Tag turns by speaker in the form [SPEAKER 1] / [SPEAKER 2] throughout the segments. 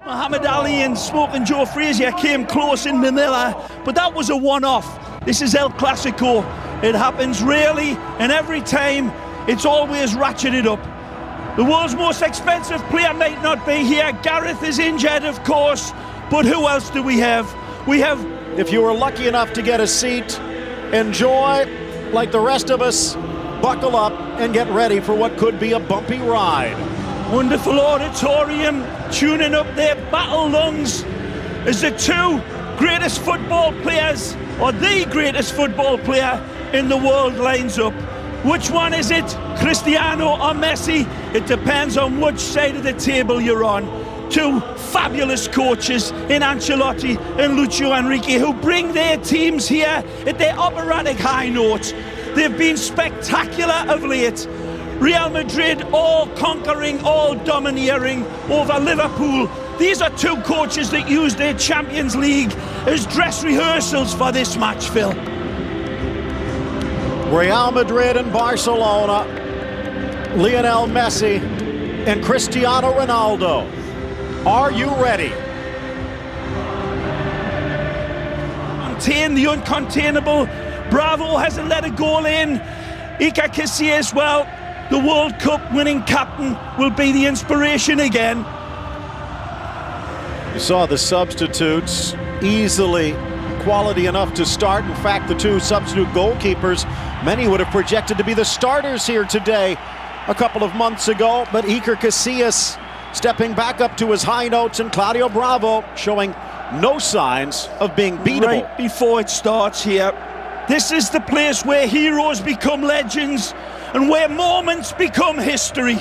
[SPEAKER 1] Muhammad Ali and Smoking Joe Frazier came close in Manila, but that was a one-off. This is El Clasico. It happens rarely, and every time it's always ratcheted up. The world's most expensive player might not be here. Gareth is injured, of course, but who else do we have? We have...
[SPEAKER 2] If you were lucky enough to get a seat, enjoy. Like the rest of us, buckle up and get ready for what could be a bumpy ride.
[SPEAKER 1] Wonderful auditorium, tuning up their battle lungs as the two greatest football players, or the greatest football player in the world, lines up. Which one is it? Cristiano or Messi? It depends on which side of the table you're on. Two fabulous coaches in Ancelotti and Lucio Enrique, who bring their teams here at their operatic high notes. They've been spectacular of late. Real Madrid all conquering, all domineering over Liverpool. These are two coaches that use their Champions League as dress rehearsals for this match, Phil.
[SPEAKER 2] Real Madrid and Barcelona, Lionel Messi and Cristiano Ronaldo. Are you ready?
[SPEAKER 1] Contain the uncontainable. Bravo hasn't let a goal in. Iker Casillas, well, the World Cup winning captain, will be the inspiration again.
[SPEAKER 2] You saw the substitutes, easily quality enough to start. In fact, the two substitute goalkeepers, many would have projected to be the starters here today a couple of months ago, but Iker Casillas stepping back up to his high notes, and Claudio Bravo showing no signs of being beatable.
[SPEAKER 1] Right before it starts here, this is the place where heroes become legends and where moments become history.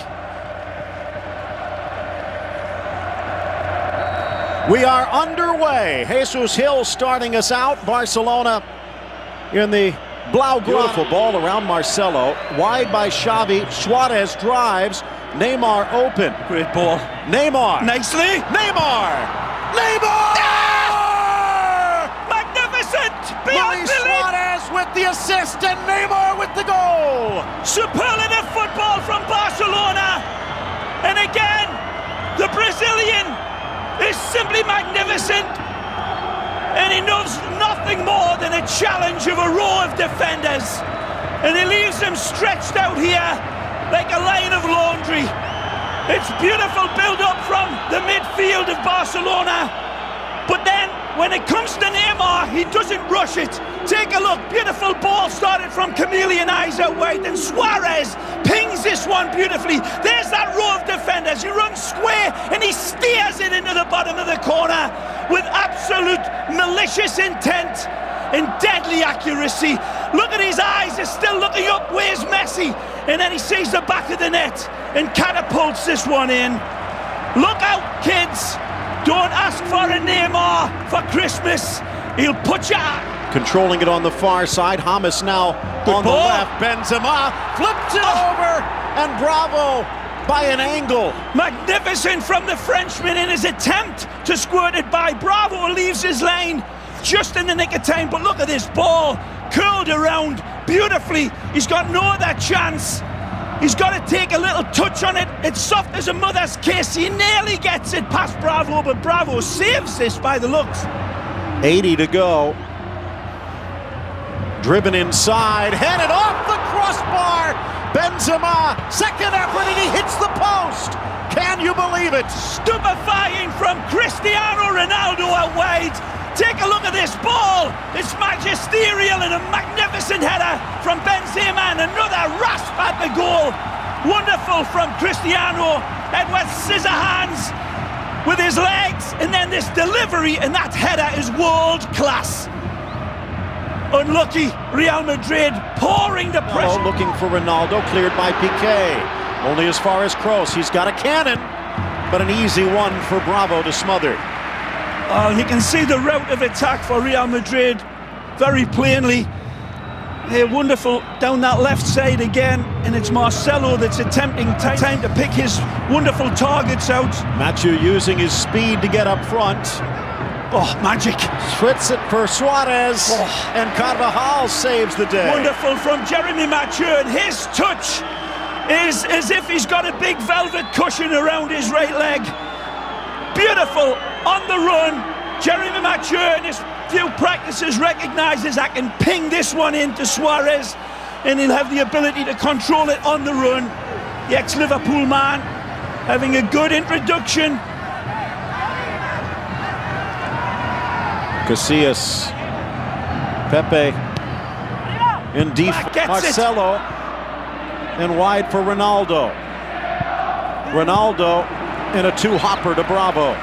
[SPEAKER 2] We are underway. Jesus Hill starting us out. Barcelona in the Blaugrana. Beautiful ball around Marcelo. Wide by Xavi. Suarez drives. Neymar open.
[SPEAKER 1] Great ball.
[SPEAKER 2] Neymar.
[SPEAKER 1] Nicely.
[SPEAKER 2] Neymar. Neymar!
[SPEAKER 1] Ah! Magnificent! Beyond
[SPEAKER 2] Luis
[SPEAKER 1] belief!
[SPEAKER 2] Suarez with the assist and Neymar with the goal.
[SPEAKER 1] Superlative football from Barcelona. And again, the Brazilian is simply magnificent. And he knows nothing more than a challenge of a row of defenders. And he leaves them stretched out here like a line of laundry. It's beautiful build-up from the midfield of Barcelona. But then, when it comes to Neymar, he doesn't rush it. Take a look, beautiful ball started from Chameleon eyes out wide, and Suarez pings this one beautifully. There's that row of defenders. He runs square and he steers it into the bottom of the corner with absolute malicious intent and deadly accuracy. Look at his eyes, they're still looking up. Where's Messi? And then he sees the back of the net and catapults this one in. Look out, kids. Don't ask for a Neymar for Christmas. He'll put you out.
[SPEAKER 2] Controlling it on the far side. Hamas now on the left. Benzema flips it over, and Bravo by an angle.
[SPEAKER 1] Magnificent from the Frenchman in his attempt to squirt it by. Bravo leaves his lane just in the nick of time, but look at this ball curled around beautifully. He's got no other chance. He's got to take a little touch on it. It's soft as a mother's kiss. He nearly gets it past Bravo, but Bravo saves this by the looks.
[SPEAKER 2] 80 to go. Driven inside, headed off the crossbar. Benzema, second effort, and he hits the post. Can you believe it?
[SPEAKER 1] Stupefying from Cristiano Ronaldo out wide. Take a look at this ball. It's magisterial and a magnificent header from Benzema, and another rasp at the goal. Wonderful from Cristiano. Edward Scissorhands with his legs, and then this delivery, and that header is world class. Unlucky Real Madrid pouring the pressure.
[SPEAKER 2] Looking for Ronaldo, cleared by Piqué. Only as far as Kroos. He's got a cannon, but an easy one for Bravo to smother.
[SPEAKER 1] You can see the route of attack for Real Madrid very plainly. They're wonderful down that left side again, and it's Marcelo that's attempting time to pick his wonderful targets out.
[SPEAKER 2] Mathieu using his speed to get up front.
[SPEAKER 1] Oh, magic.
[SPEAKER 2] Fritz it for Suarez, and Carvajal saves the day.
[SPEAKER 1] Wonderful from Jeremy Mathieu, and his touch is as if he's got a big velvet cushion around his right leg. Beautiful on the run. Jeremy Mature in his few practices recognises I can ping this one into Suarez and he'll have the ability to control it on the run. The ex-Liverpool man having a good introduction.
[SPEAKER 2] Casillas, Pepe in deep, Marcelo, and wide for Ronaldo. Ronaldo in a two-hopper to Bravo.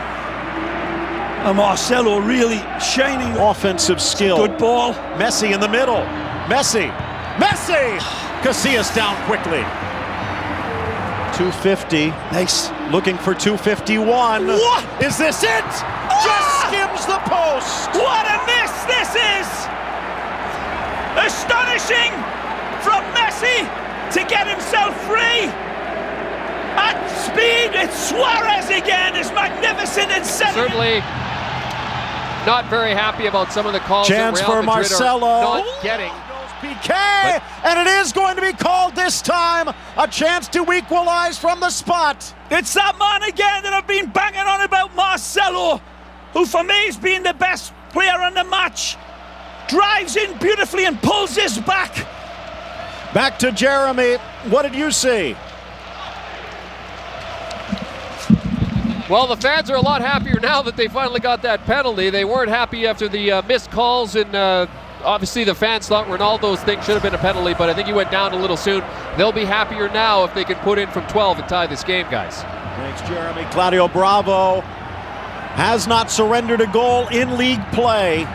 [SPEAKER 1] And Marcelo really shining.
[SPEAKER 2] Offensive skill.
[SPEAKER 1] Good ball.
[SPEAKER 2] Messi in the middle. Messi! Casillas down quickly. 250.
[SPEAKER 1] Nice.
[SPEAKER 2] Looking for 251.
[SPEAKER 1] What?
[SPEAKER 2] Is this it? Just skims the post.
[SPEAKER 1] What a miss this is! Astonishing from Messi to get himself free. At speed, it's Suarez again. It's magnificent and
[SPEAKER 3] certainly not very happy about some of the calls.
[SPEAKER 2] Chance
[SPEAKER 3] that Real
[SPEAKER 2] for
[SPEAKER 3] Madrid
[SPEAKER 2] Marcelo.
[SPEAKER 3] are not getting.
[SPEAKER 2] PK, and it is going to be called this time. A chance to equalize from the spot.
[SPEAKER 1] It's that man again that I've been banging on about, Marcelo, who for me has been the best player in the match. Drives in beautifully and pulls this back.
[SPEAKER 2] Back to Jeremy. What did you see?
[SPEAKER 3] Well, the fans are a lot happier now that they finally got that penalty. They weren't happy after the missed calls, and obviously the fans thought Ronaldo's thing should have been a penalty, but I think he went down a little soon. They'll be happier now if they can put in from 12 and tie this game, guys.
[SPEAKER 2] Thanks, Jeremy. Claudio Bravo has not surrendered a goal in league play,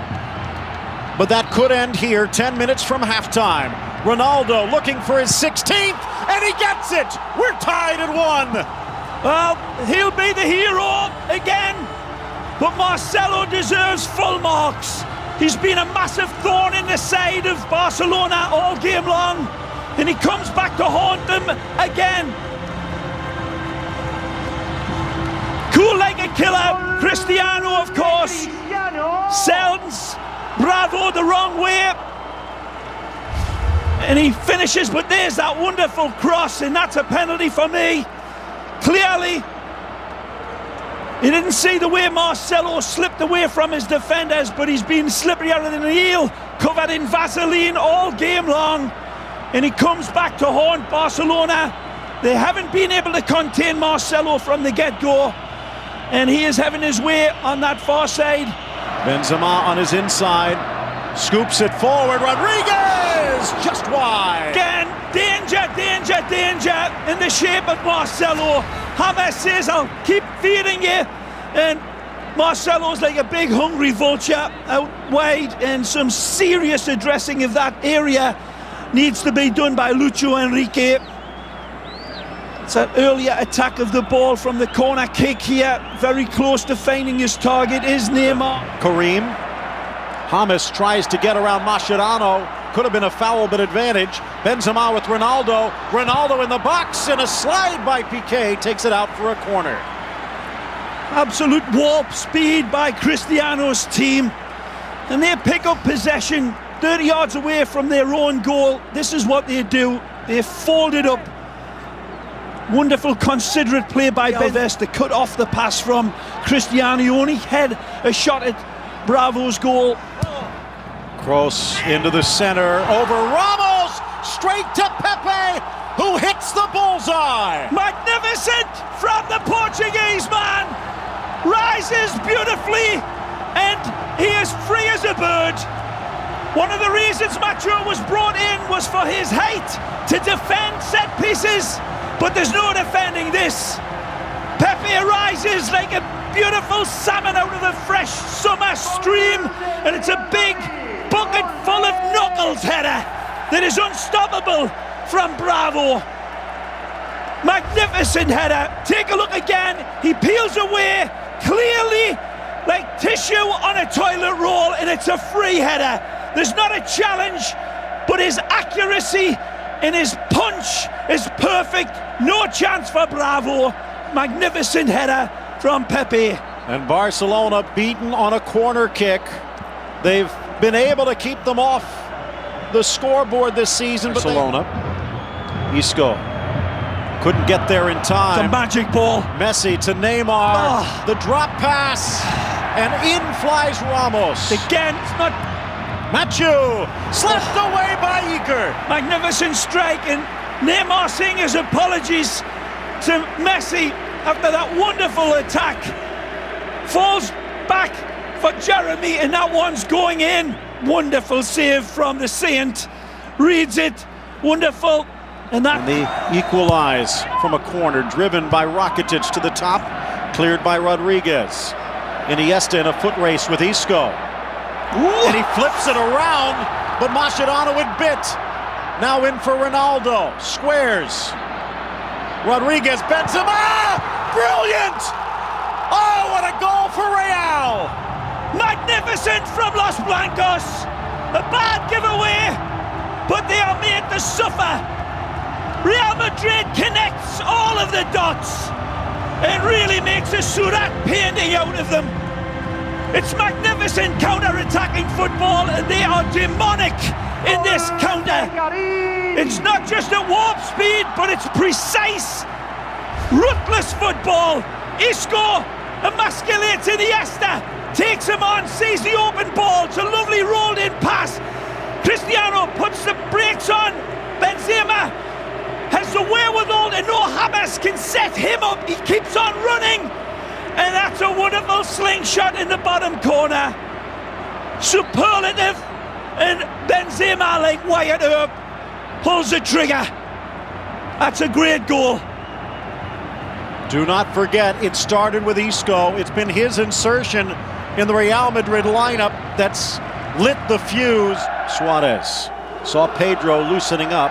[SPEAKER 2] but that could end here 10 minutes from halftime. Ronaldo looking for his 16th, and he gets it! We're tied at 1.
[SPEAKER 1] Well, he'll be the hero again, but Marcelo deserves full marks. He's been a massive thorn in the side of Barcelona all game long, and he comes back to haunt them again. Cool like a killer, Cristiano, of course, sends Bravo the wrong way, and he finishes, but there's that wonderful cross, and that's a penalty for me. Clearly, he didn't see the way Marcelo slipped away from his defenders, but he's been slipperier than an eel, covered in Vaseline all game long, and he comes back to haunt Barcelona. They haven't been able to contain Marcelo from the get-go, and he is having his way on that far side.
[SPEAKER 2] Benzema on his inside, scoops it forward, Rodriguez just wide.
[SPEAKER 1] Again, danger, danger, danger in the shape of Marcelo. James says, I'll keep feeding you, and Marcelo's like a big hungry vulture out wide, and some serious addressing of that area needs to be done by Lucho Enrique. It's an earlier attack of the ball from the corner kick here, very close to finding his target is Neymar.
[SPEAKER 2] Karim, James tries to get around Mascherano. Could have been a foul, but advantage. Benzema with Ronaldo. Ronaldo in the box, and a slide by Piqué takes it out for a corner.
[SPEAKER 1] Absolute warp speed by Cristiano's team. And they pick up possession 30 yards away from their own goal. This is what they do. They fold it up. Wonderful, considerate play by Alves to cut off the pass from Cristiano. He only had a shot at Bravo's goal.
[SPEAKER 2] Cross into the center, over Ramos, straight to Pepe, who hits the bullseye.
[SPEAKER 1] Magnificent from the Portuguese man. Rises beautifully, and he is free as a bird. One of the reasons Macho was brought in was for his height to defend set pieces, but there's no defending this. Pepe rises like a beautiful salmon out of a fresh summer stream, and it's a big bucket full of knuckles header that is unstoppable from Bravo. Magnificent header. Take a look again. He peels away clearly like tissue on a toilet roll, and it's a free header. There's not a challenge, but his accuracy and his punch is perfect. No chance for Bravo. Magnificent header from Pepe.
[SPEAKER 2] And Barcelona beaten on a corner kick. They've been able to keep them off the scoreboard this season. Barcelona. Isco Couldn't get there in
[SPEAKER 1] It's a
[SPEAKER 2] time.
[SPEAKER 1] magic ball.
[SPEAKER 2] Messi to Neymar.
[SPEAKER 1] Oh.
[SPEAKER 2] The drop pass. And in flies Ramos.
[SPEAKER 1] Again, it's not
[SPEAKER 2] Machu slapped away by Iker.
[SPEAKER 1] magnificent strike, and Neymar saying his apologies to Messi after that wonderful attack. Falls back for Jeremy, and that one's going in. Wonderful save from the Saint. Reads it. Wonderful. And that
[SPEAKER 2] They equalize from a corner, driven by Rakitic to the top, cleared by Rodriguez. Iniesta in a foot race with Isco. And he flips it around, but Mascherano with bit. Now in for Ronaldo. Squares. Rodriguez, Benzema! Brilliant! Oh, what a goal for Real!
[SPEAKER 1] magnificent from Los Blancos. A bad giveaway, but they are made to suffer. Real Madrid connects all of the dots and really makes a Surat painting out of them. It's magnificent counter-attacking football, and they are demonic in this counter. It's not just at warp speed, but it's precise, ruthless football. Isco emasculates Iniesta, takes him on, sees the open ball. It's a lovely rolled-in pass. Cristiano puts the brakes on. Benzema has the wherewithal, and no Hamas can set him up. He keeps on running, and that's a wonderful slingshot in the bottom corner. Superlative, and Benzema, like Wyatt Earp, pulls the trigger. That's a great goal.
[SPEAKER 2] Do not forget, it started with Isco. It's been his insertion in the Real Madrid lineup that's lit the fuse. Suarez saw Pedro loosening up,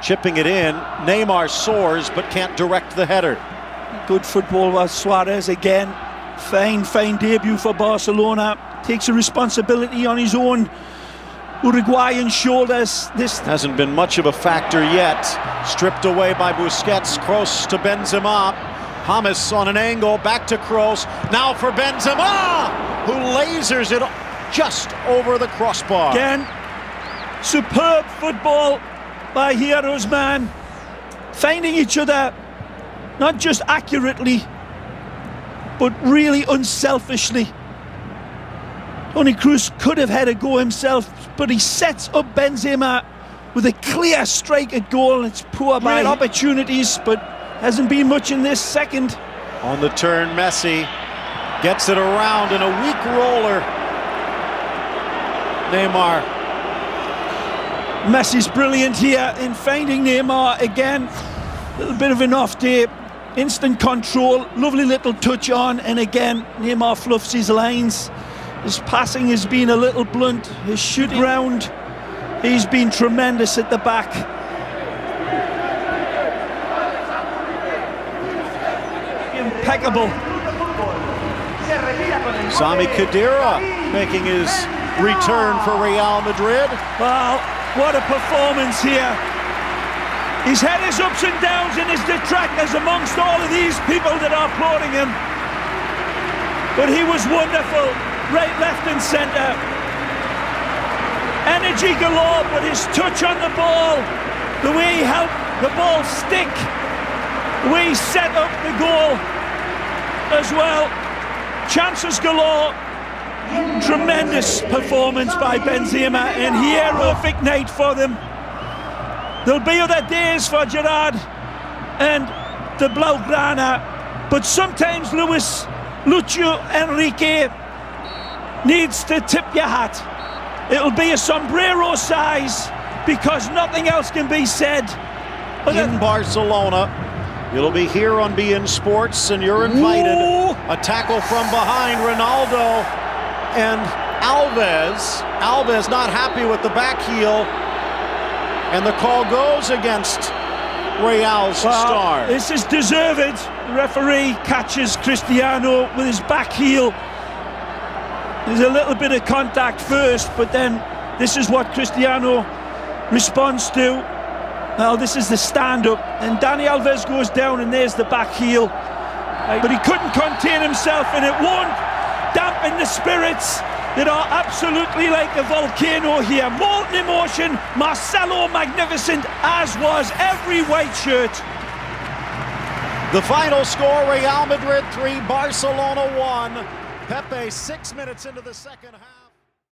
[SPEAKER 2] chipping it in. Neymar soars but can't direct the header.
[SPEAKER 1] Good football was Suarez again. Fine debut for Barcelona. Takes a responsibility on his own Uruguayan shoulders. This
[SPEAKER 2] Hasn't been much of a factor yet. Stripped away by Busquets. Kroos to Benzema. James on an angle, back to Kroos. Now for Benzema, who lasers it just over the crossbar.
[SPEAKER 1] again, superb football by Heroes man. Finding each other, not just accurately, but really unselfishly. Toni Kroos could have had a go himself, but he sets up Benzema with a clear strike at goal. It's poor by opportunities, but hasn't been much in this second.
[SPEAKER 2] On the turn, Messi gets it around in a weak roller. Neymar.
[SPEAKER 1] Messi's brilliant here in finding Neymar again. A little bit of an off day. Instant control, lovely little touch on, and again, Neymar fluffs his lines. His passing has been a little blunt. His shooting round, he's been tremendous at the back. Impeccable.
[SPEAKER 2] Sami Khedira making his return for Real Madrid.
[SPEAKER 1] Wow, what a performance here. He's had his ups and downs and his detractors amongst all of these people that are applauding him. But he was wonderful, right, left and centre. Energy galore, but his touch on the ball, the way he helped the ball stick, the way he set up the goal as well. Chances galore. Tremendous performance by Benzema, and here, perfect night for them. There'll be other days for Gerard and the Blaugrana, but sometimes Lucio Enrique needs to tip your hat. It'll be a sombrero size, because nothing else can be said.
[SPEAKER 2] In Barcelona, it'll be here on beIN Sports, and you're invited.
[SPEAKER 1] Ooh.
[SPEAKER 2] A tackle from behind Ronaldo and Alves not happy with the back heel, and the call goes against Real's star.
[SPEAKER 1] This is deserved. The referee catches Cristiano with his back heel. There's a little bit of contact first, but then this is what Cristiano responds to. Now this is the stand-up, and Dani Alves goes down, and there's the back heel. But he couldn't contain himself, and it won't dampen the spirits that are absolutely like a volcano here. Molten emotion, Marcelo magnificent, as was every white shirt.
[SPEAKER 2] The final score, Real Madrid 3, Barcelona 1. Pepe 6 minutes into the second half.